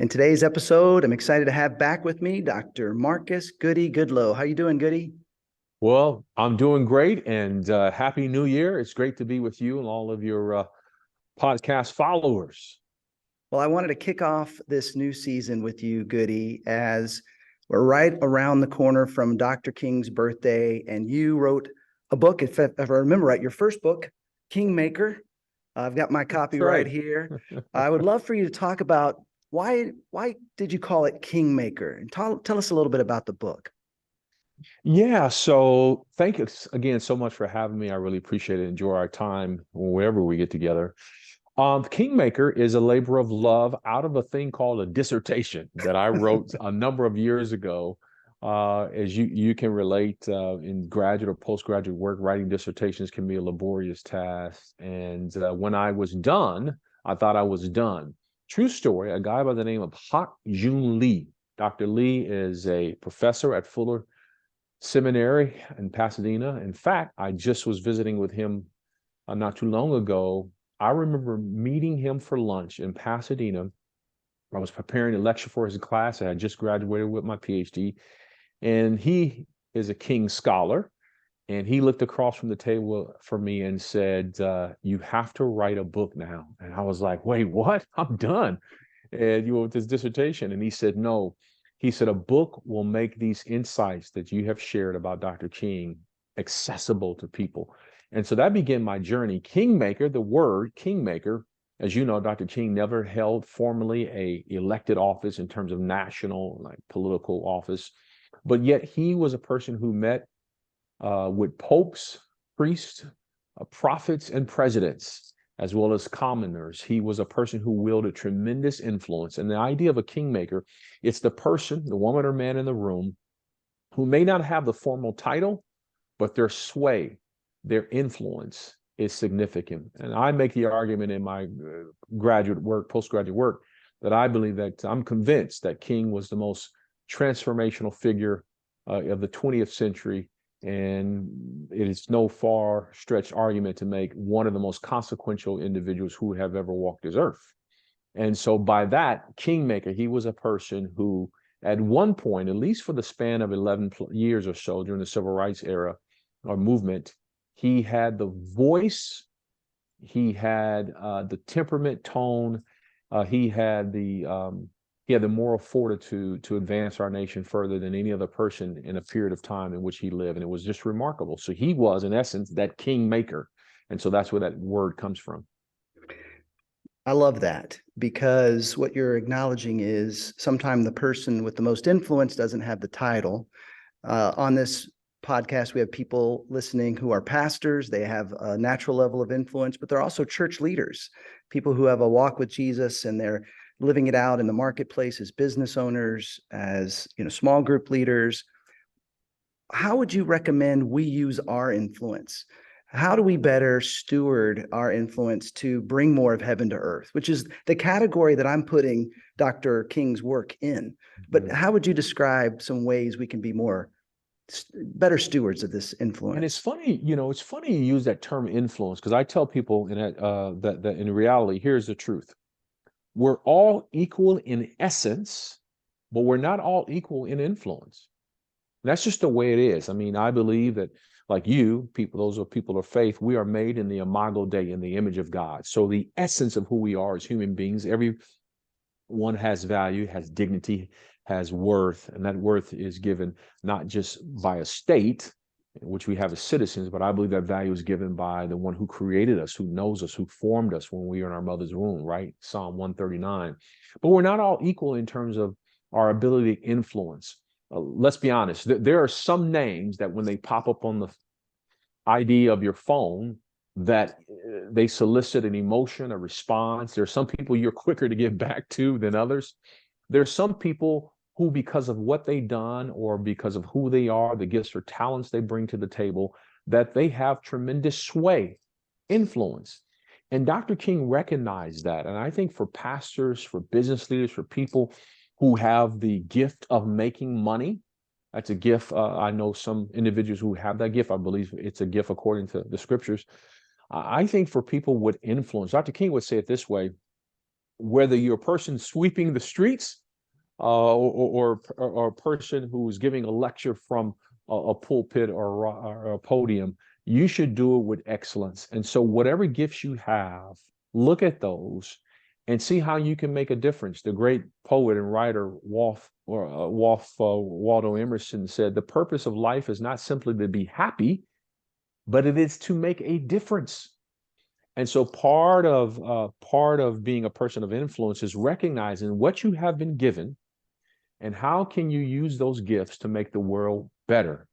In today's episode, I'm excited to have back with me Dr. Marcus Goodie Goodloe. How you doing, Goodie? Well, I'm doing great and Happy New Year. It's great to be with you and all of your podcast followers. Well, I wanted to kick off this new season with you, Goodie, as we're right around the corner from Dr. King's birthday, and you wrote a book, if I remember right, your first book, KingMaker. I've got my copy That's right right. here. I would love for you to talk about why did you call it KingMaker? And tell us a little bit about the book. Yeah, so thank you again so much for having me. I really appreciate it. Enjoy our time wherever we get together. Kingmaker is a labor of love out of a thing called a dissertation that I wrote a number of years ago. As you can relate, in graduate or postgraduate work, writing dissertations can be a laborious task. And when I was done, I thought I was done. True story, a guy by the name of Hak Jun Lee. Dr. Lee is a professor at Fuller Seminary in Pasadena. In fact, I just was visiting with him not too long ago. I remember meeting him for lunch in Pasadena. I was preparing a lecture for his class. I had just graduated with my Ph.D. And he is a King scholar. And he looked across from the table for me and said, you have to write a book now. And I was like, wait, what? I'm done. And with this dissertation. And he said, no. He said, a book will make these insights that you have shared about Dr. King accessible to people. And so that began my journey. Kingmaker, the word Kingmaker, as you know, Dr. King never held formally a elected office in terms of national, like political office, but yet he was a person who met with popes, priests, prophets, and presidents, as well as commoners. He was a person who wielded tremendous influence. And the idea of a kingmaker, it's the person, the woman or man in the room, who may not have the formal title, but their sway, their influence is significant. And I make the argument in my graduate work, postgraduate work, that I believe that I'm convinced that King was the most transformational figure of the 20th century. And it is no far stretched argument to make one of the most consequential individuals who have ever walked this earth. And so by that, Kingmaker, he was a person who at one point, at least for the span of 11 years or so during the civil rights era or movement, he had the voice, he had the temperament, tone, he had the moral fortitude to advance our nation further than any other person in a period of time in which he lived. And it was just remarkable. So he was, in essence, that kingmaker. And so that's where that word comes from. I love that, because what you're acknowledging is sometimes the person with the most influence doesn't have the title. On this podcast, we have people listening who are pastors. They have a natural level of influence, but they're also church leaders, people who have a walk with Jesus, and they're living it out in the marketplace as business owners, as small group leaders. How would you recommend we use our influence? How do we better steward our influence to bring more of heaven to earth, which is the category that I'm putting Dr. King's work in? But how would you describe some ways we can be better stewards of this influence? And it's funny, it's funny you use that term influence, because I tell people that in reality, here's the truth. We're all equal in essence, but we're not all equal in influence. That's just the way it is. I mean, I believe that, like you, people, those are people of faith, we are made in the imago Dei, in the image of God. So the essence of who we are as human beings, everyone has value, has dignity, has worth, and that worth is given not just by a state, which we have as citizens, but I believe that value is given by the one who created us, who knows us, who formed us when we were in our mother's womb, right? Psalm 139. But we're not all equal in terms of our ability to influence. Let's be honest. There are some names that when they pop up on the ID of your phone, that they solicit an emotion, a response. There are some people you're quicker to get back to than others. There are some people who, because of what they've done or because of who they are, the gifts or talents they bring to the table, that they have tremendous sway, influence. And Dr. King recognized that. And I think for pastors, for business leaders, for people who have the gift of making money, that's a gift. I know some individuals who have that gift. I believe it's a gift according to the scriptures. I think for people with influence, Dr. King would say it this way: whether you're a person sweeping the streets, or a person who's giving a lecture from a pulpit or a podium, you should do it with excellence. And so whatever gifts you have, look at those and see how you can make a difference. The great poet and writer Waldo Emerson said, "The purpose of life is not simply to be happy, but it is to make a difference." And so part of being a person of influence is recognizing what you have been given and how can you use those gifts to make the world better.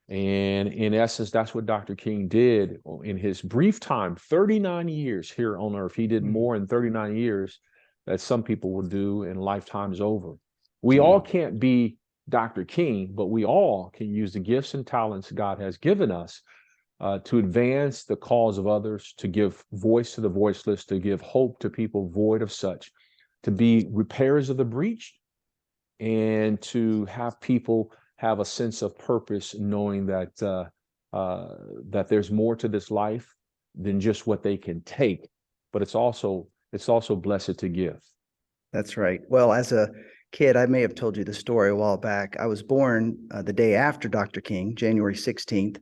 And in essence, that's what Dr. King did in his brief time, 39 years here on earth. He did more in 39 years that some people will do in lifetimes over. We all can't be Dr. King, but we all can use the gifts and talents God has given us to advance the cause of others, to give voice to the voiceless, to give hope to people void of such, to be repairers of the breach, and to have people have a sense of purpose, knowing that that there's more to this life than just what they can take, but it's also blessed to give. That's right. Well, as a kid, I may have told you the story a while back. I was born the day after Dr. King, January 16th,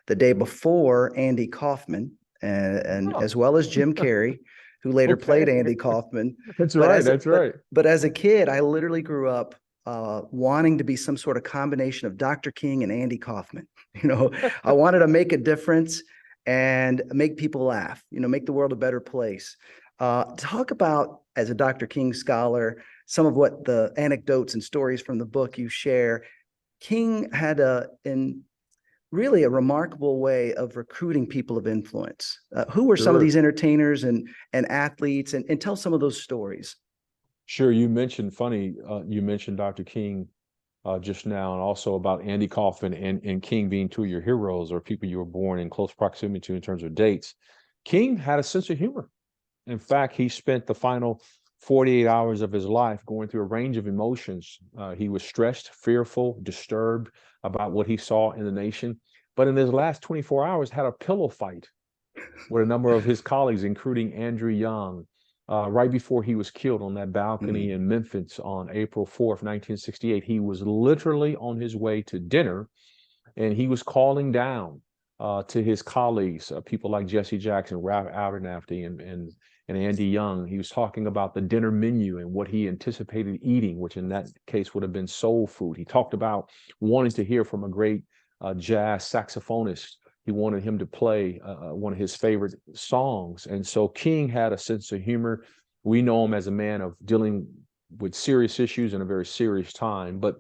the day before Andy Kaufman, and as well as Jim Carrey, who later played Andy Kaufman. That's right. That's right. But as a kid, I literally grew up wanting to be some sort of combination of Dr. King and Andy Kaufman. I wanted to make a difference and make people laugh, make the world a better place. Talk about, as a Dr. King scholar, some of what the anecdotes and stories from the book you share. King had really a remarkable way of recruiting people of influence. Who were some of these entertainers and athletes, and tell some of those stories. Sure. You mentioned Dr. King just now, and also about Andy Kaufman and King being two of your heroes, or people you were born in close proximity to in terms of dates. King had a sense of humor. In fact, he spent the final 48 hours of his life going through a range of emotions. He was stressed, fearful, disturbed about what he saw in the nation. But in his last 24 hours, had a pillow fight with a number of his colleagues, including Andrew Young, right before he was killed on that balcony in Memphis on April 4th, 1968. He was literally on his way to dinner, and he was calling down to his colleagues, people like Jesse Jackson, Ralph Abernathy, and Andy Young. He was talking about the dinner menu and what he anticipated eating, which in that case would have been soul food. He talked about wanting to hear from a great jazz saxophonist. He wanted him to play one of his favorite songs. And so King had a sense of humor. We know him as a man of dealing with serious issues in a very serious time. But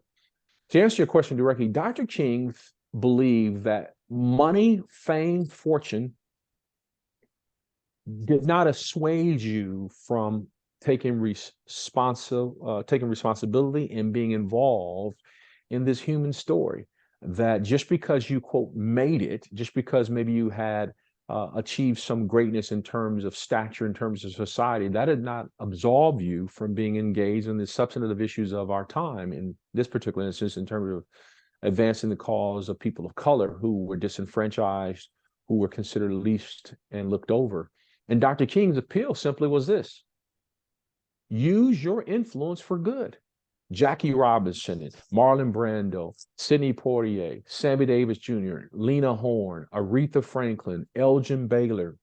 to answer your question directly, Dr. King believed that money, fame, fortune did not assuage you from taking responsibility and being involved in this human story. That just because you, quote, made it, just because maybe you had achieved some greatness in terms of stature, in terms of society, that did not absolve you from being engaged in the substantive issues of our time. In this particular instance, in terms of advancing the cause of people of color who were disenfranchised, who were considered least and looked over. And Dr. King's appeal simply was this: use your influence for good. Jackie Robinson, Marlon Brando, Sidney Poitier, Sammy Davis Jr., Lena Horne, Aretha Franklin, Elgin Baylor,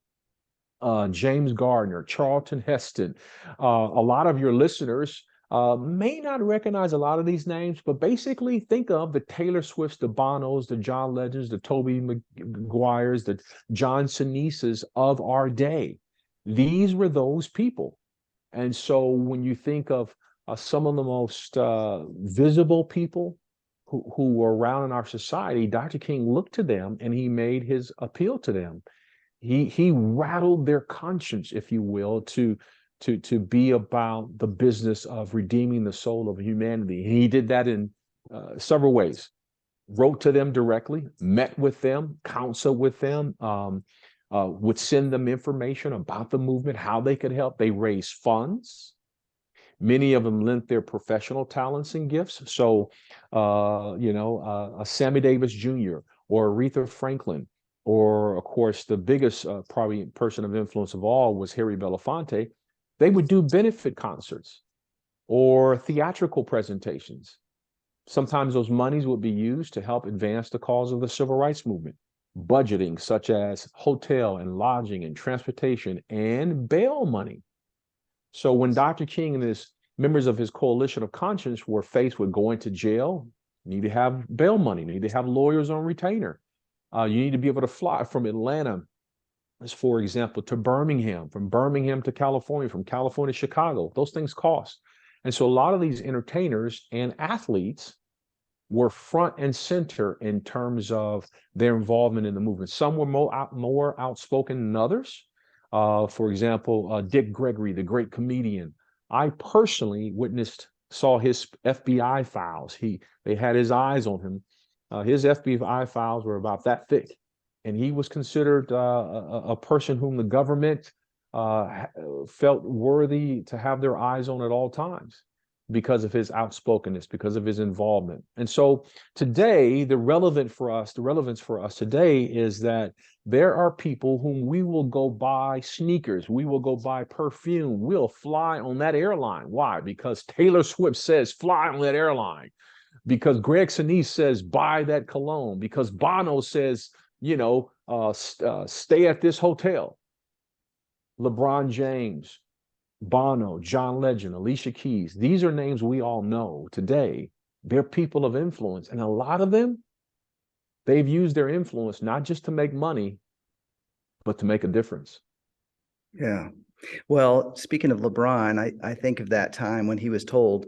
James Gardner, Charlton Heston. A lot of your listeners may not recognize a lot of these names, but basically think of the Taylor Swifts, the Bonos, the John Legends, the Tobey Maguires, the John Sinises of our day. These were those people. And so when you think of some of the most visible people who were around in our society, Dr. King looked to them and he made his appeal to them. He rattled their conscience, if you will, to be about the business of redeeming the soul of humanity. And he did that in several ways. Wrote to them directly, met with them, counseled with them, would send them information about the movement, how they could help. They raised funds. Many of them lent their professional talents and gifts. So, Sammy Davis Jr. or Aretha Franklin, or of course, the biggest probably person of influence of all was Harry Belafonte. They would do benefit concerts or theatrical presentations. Sometimes those monies would be used to help advance the cause of the civil rights movement. Budgeting, such as hotel and lodging and transportation and bail money. So when Dr. King and his members of his coalition of conscience were faced with going to jail, you need to have bail money, you need to have lawyers on retainer. You need to be able to fly from Atlanta, as for example, to Birmingham, from Birmingham to California, from California to Chicago. Those things cost. And so a lot of these entertainers and athletes were front and center in terms of their involvement in the movement. Some were more outspoken than others. For example, Dick Gregory, the great comedian. I personally saw his FBI files. They had his eyes on him. His FBI files were about that thick. And he was considered a person whom the government felt worthy to have their eyes on at all times because of his outspokenness, because of his involvement. And so today, the relevance for us today is that there are people whom we will go buy sneakers, we will go buy perfume, we'll fly on that airline. Why? Because Taylor Swift says fly on that airline, because Greg Sinise says buy that cologne, because Bono says, stay at this hotel. LeBron James, Bono, John Legend, Alicia Keys. These are names we all know today. They're people of influence. And a lot of them, they've used their influence not just to make money, but to make a difference. Yeah. Well, speaking of LeBron, I think of that time when he was told,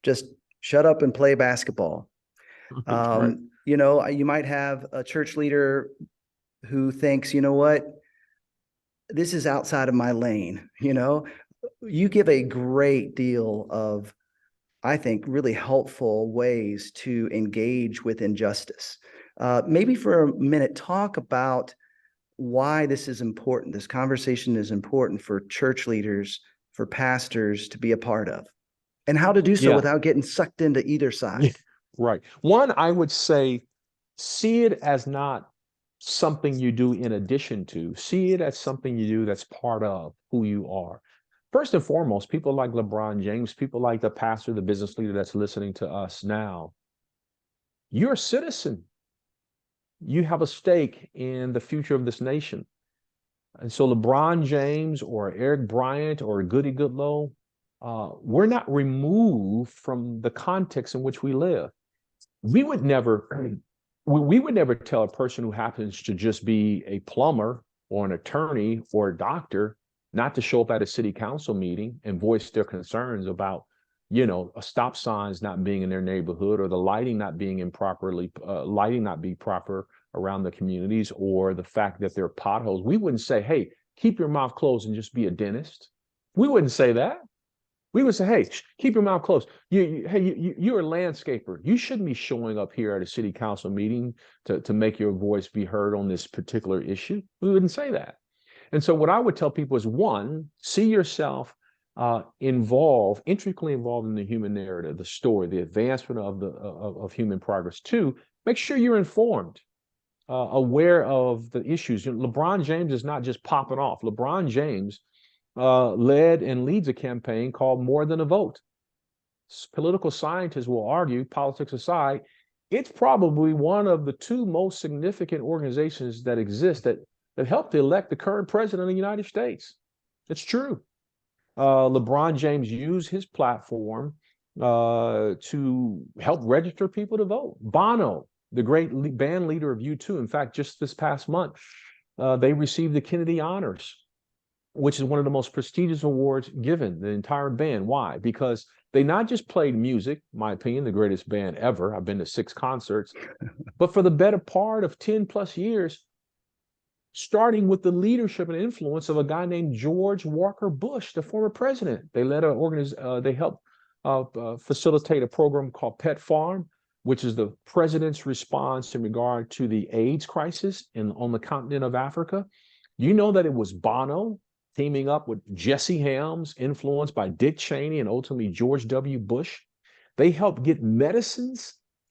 just shut up and play basketball. Right. You might have a church leader who thinks, you know what, this is outside of my lane. You give a great deal of, I think, really helpful ways to engage with injustice. Maybe for a minute, talk about why this is important. This conversation is important for church leaders, for pastors to be a part of, and how to do so without getting sucked into either side. Right. One, I would say, see it as not something you do in addition to, see it as something you do that's part of who you are. First and foremost, people like LeBron James, people like the pastor, the business leader that's listening to us now, you're a citizen. You have a stake in the future of this nation. And so LeBron James or Eric Bryant or Goodie Goodloe, we're not removed from the context in which we live. We would never tell a person who happens to just be a plumber or an attorney or a doctor not to show up at a city council meeting and voice their concerns about, a stop signs not being in their neighborhood, or the lighting not being proper around the communities, or the fact that there are potholes. We wouldn't say, hey, keep your mouth closed and just be a dentist. We wouldn't say that. We would say, hey, keep your mouth closed. You're a landscaper. You shouldn't be showing up here at a city council meeting to make your voice be heard on this particular issue. We wouldn't say that. And so what I would tell people is, one, see yourself intricately involved in the human narrative, the story, the advancement of human progress. Two, make sure you're informed, aware of the issues. LeBron James is not just popping off. LeBron James led and leads a campaign called More Than a Vote. Political scientists will argue, politics aside, it's probably one of the two most significant organizations that exist that helped to elect the current president of the United States. It's true. LeBron James used his platform to help register people to vote. Bono, the great band leader of U2, in fact, just this past month, they received the Kennedy Honors, which is one of the most prestigious awards given, the entire band. Why? Because they not just played music, in my opinion, the greatest band ever. I've been to 6 concerts, but for the better part of 10 plus years, starting with the leadership and influence of a guy named George Walker Bush, the former president. They they helped facilitate a program called Pet Farm, which is the president's response in regard to the AIDS crisis on the continent of Africa. You know that it was Bono teaming up with Jesse Helms, influenced by Dick Cheney and ultimately George W. Bush. They helped get medicine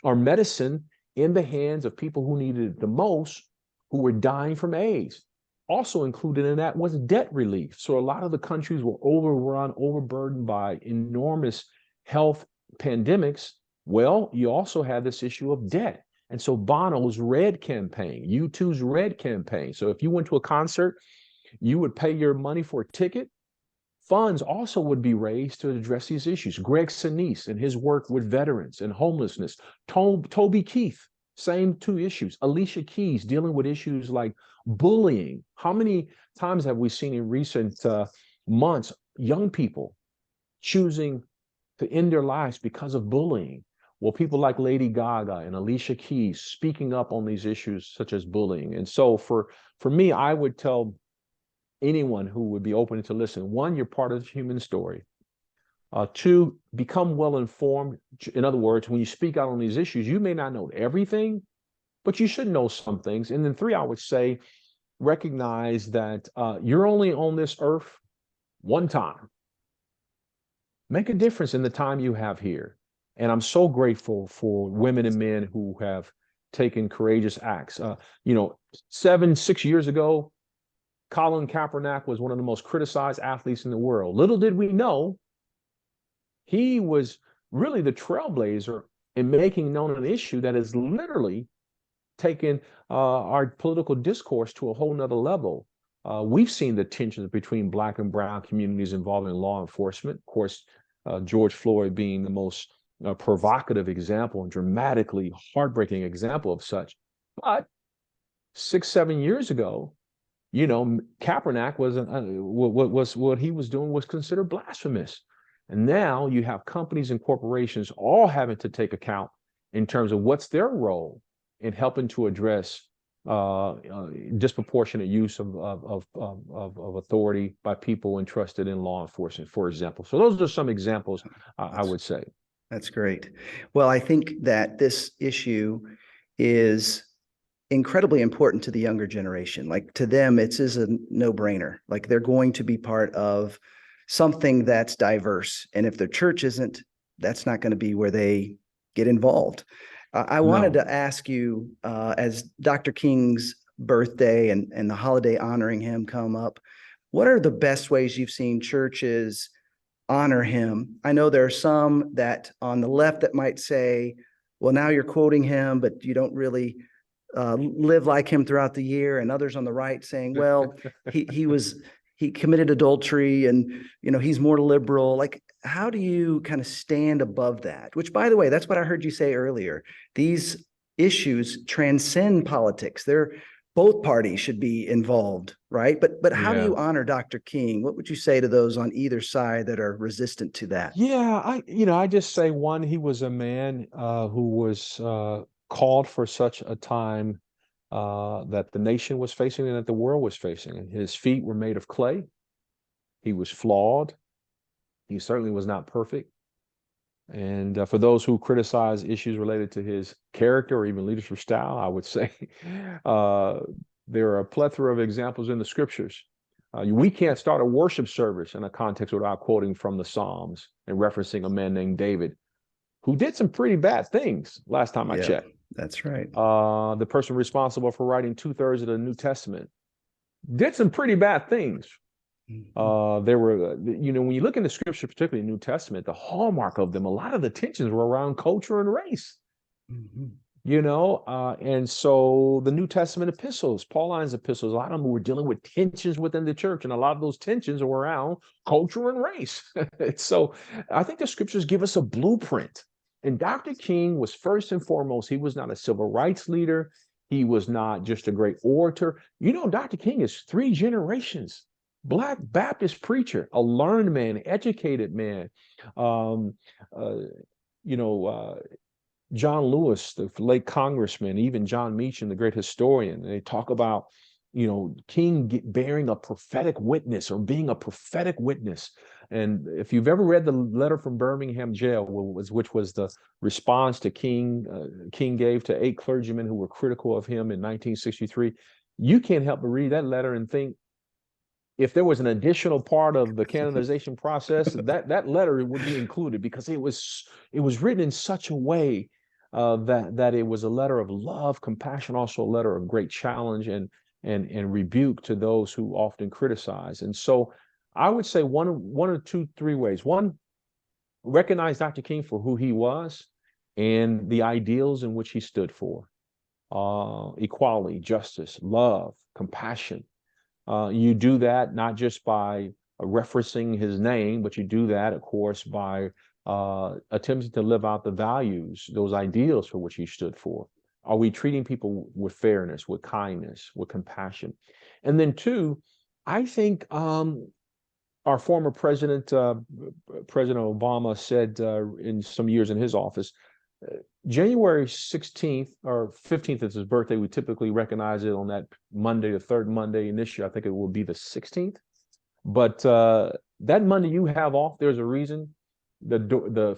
in the hands of people who needed it the most, who were dying from AIDS. also included in that was debt relief. So a lot of the countries were overrun, overburdened by enormous health pandemics. Well, you also had this issue of debt. And so Bono's Red campaign, U2's Red campaign. So if you went to a concert, you would pay your money for a ticket. Funds also would be raised to address these issues. Greg Sinise and his work with veterans and homelessness. Toby Keith, same two issues. Alicia Keys dealing with issues like bullying. How many times have we seen in recent months young people choosing to end their lives because of bullying? Well, people like Lady Gaga and Alicia Keys speaking up on these issues such as bullying. And so for me, I would tell anyone who would be open to listen, one, you're part of the human story. Two, become well informed. In other words, when you speak out on these issues, you may not know everything, but you should know some things. And then three, I would say, recognize that you're only on this earth one time. Make a difference in the time you have here. And I'm so grateful for women and men who have taken courageous acts. 6 years ago, Colin Kaepernick was one of the most criticized athletes in the world. Little did we know, he was really the trailblazer in making known an issue that has literally taken our political discourse to a whole nother level. We've seen the tensions between Black and brown communities involving law enforcement. Of course, George Floyd being the most provocative example and dramatically heartbreaking example of such. But 6-7 years ago, Kaepernick was what he was doing was considered blasphemous. And now you have companies and corporations all having to take account in terms of what's their role in helping to address disproportionate use of authority by people entrusted in law enforcement, for example. So those are some examples I would say. That's great. Well, I think that this issue is incredibly important to the younger generation. Like, to them, it's a no-brainer. Like, they're going to be part of something that's diverse. And if their church isn't, that's not going to be where they get involved. I wanted to ask you, as Dr. King's birthday and the holiday honoring him come up, what are the best ways you've seen churches honor him? I know there are some that on the left that might say, well, now you're quoting him, but you don't really live like him throughout the year, and others on the right saying, well, he committed adultery and he's more liberal. Like, how do you kind of stand above that? Which, by the way, that's what I heard you say earlier. These issues transcend politics. Both parties should be involved, right? But how do you honor Dr. King? What would you say to those on either side that are resistant to that? Yeah, I just say, one, he was a man who was called for such a time that the nation was facing and that the world was facing. And his feet were made of clay. He was flawed. He certainly was not perfect. And for those who criticize issues related to his character or even leadership style, I would say there are a plethora of examples in the scriptures. We can't start a worship service in a context without quoting from the Psalms and referencing a man named David, who did some pretty bad things last time I checked. That's right. The person responsible for writing 2/3 of the New Testament did some pretty bad things. There were, when you look in the scripture, particularly New Testament, the hallmark of them, a lot of the tensions were around culture and race. And so the New Testament epistles, Pauline's epistles, a lot of them were dealing with tensions within the church, and a lot of those tensions were around culture and race. So I think the scriptures give us a blueprint. And Dr. King was, first and foremost, he was not a civil rights leader. He was not just a great orator. Dr. King is 3 generations. Black Baptist preacher, a learned man, educated man. John Lewis, the late congressman, even John Meacham, the great historian, they talk about, King bearing a prophetic witness or being a prophetic witness. And if you've ever read the letter from Birmingham jail, which was the response to King gave to 8 clergymen who were critical of him in 1963, you can't help but read that letter and think, if there was an additional part of the canonization process, that letter would be included, because it was written in such a way that it was a letter of love, compassion, also a letter of great challenge. And and rebuke to those who often criticize. And so I would say one or two, three ways. One, recognize Dr. King for who he was and the ideals in which he stood for. Equality, justice, love, compassion. You do that not just by referencing his name, but you do that, of course, by attempting to live out the values, those ideals for which he stood for. Are we treating people with fairness, with kindness, with compassion? And then two, I think our former president, President Obama, said in some years in his office, January 16th or 15th is his birthday. We typically recognize it on that Monday, the third Monday. And this year, I think it will be the 16th. But that Monday you have off, there's a reason. The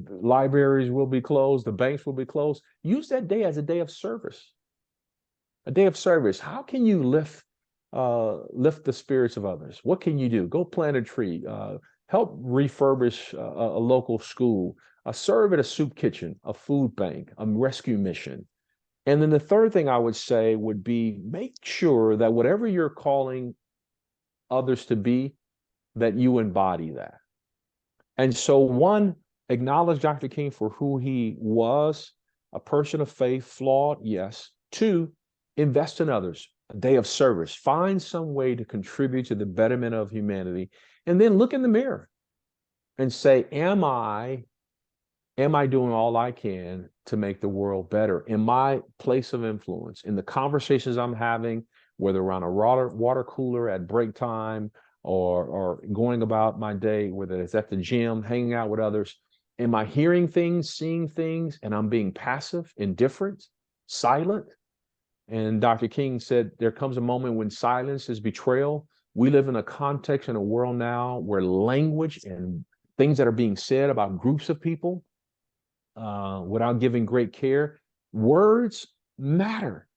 libraries will be closed. The banks will be closed. Use that day as a day of service. A day of service. How can you lift the spirits of others? What can you do? Go plant a tree. Help refurbish a local school. Serve at a soup kitchen, a food bank, a rescue mission. And then the third thing I would say would be make sure that whatever you're calling others to be, that you embody that. And so one, acknowledge Dr. King for who he was, a person of faith, flawed, yes. Two, invest in others, a day of service. Find some way to contribute to the betterment of humanity. And then look in the mirror and say, am I doing all I can to make the world better? In my place of influence, in the conversations I'm having, whether around a water cooler at break time or going about my day, whether it's at the gym, hanging out with others, am I hearing things, seeing things, and I'm being passive, indifferent, silent? And Dr. King said, there comes a moment when silence is betrayal. We live in a context in a world now where language and things that are being said about groups of people without giving great care, words matter.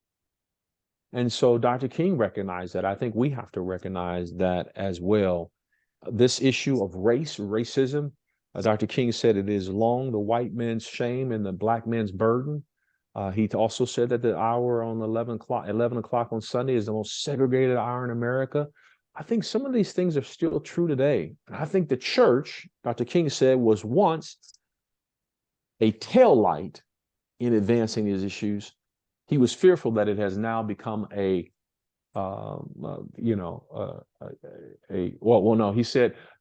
And so Dr. King recognized that. I think we have to recognize that as well. This issue of racism, Dr. King said it is long the white man's shame and the black man's burden. He also said that the hour on 11 o'clock on Sunday is the most segregated hour in America. I think some of these things are still true today. And I think the church, Dr. King said, was once a tail light in advancing these issues. He was fearful that it has now become he said,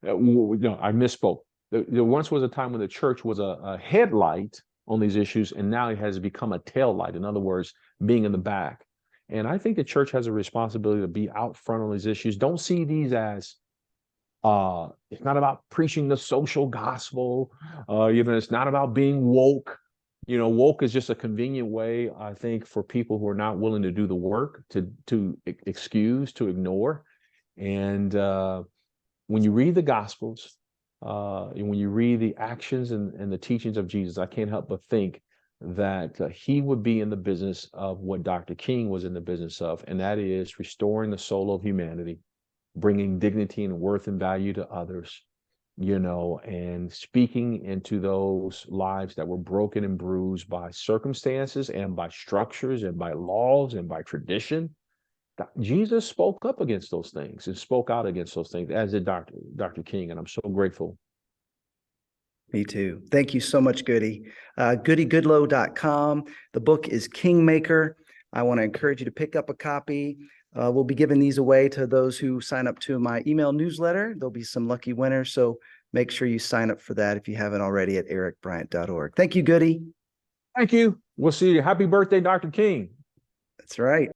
no, I misspoke. There once was a time when the church was a headlight on these issues, and now it has become a tail light. In other words, being in the back. And I think the church has a responsibility to be out front on these issues. Don't see these as it's not about preaching the social gospel. It's not about being woke. Woke is just a convenient way, I think, for people who are not willing to do the work to excuse, to ignore. And when you read the Gospels, and when you read the actions and the teachings of Jesus, I can't help but think that he would be in the business of what Dr. King was in the business of, and that is restoring the soul of humanity, bringing dignity and worth and value to others, and speaking into those lives that were broken and bruised by circumstances and by structures and by laws and by tradition. Jesus spoke up against those things and spoke out against those things, as did Dr. King, and I'm so grateful. Me too. Thank you so much, Goodie. Goodloe.com. The book is KingMaker. I want to encourage you to pick up a copy. We'll be giving these away to those who sign up to my email newsletter. There'll be some lucky winners, so make sure you sign up for that if you haven't already at ericbryant.org. Thank you, Goodie. Thank you. We'll see you. Happy birthday, Dr. King. That's right.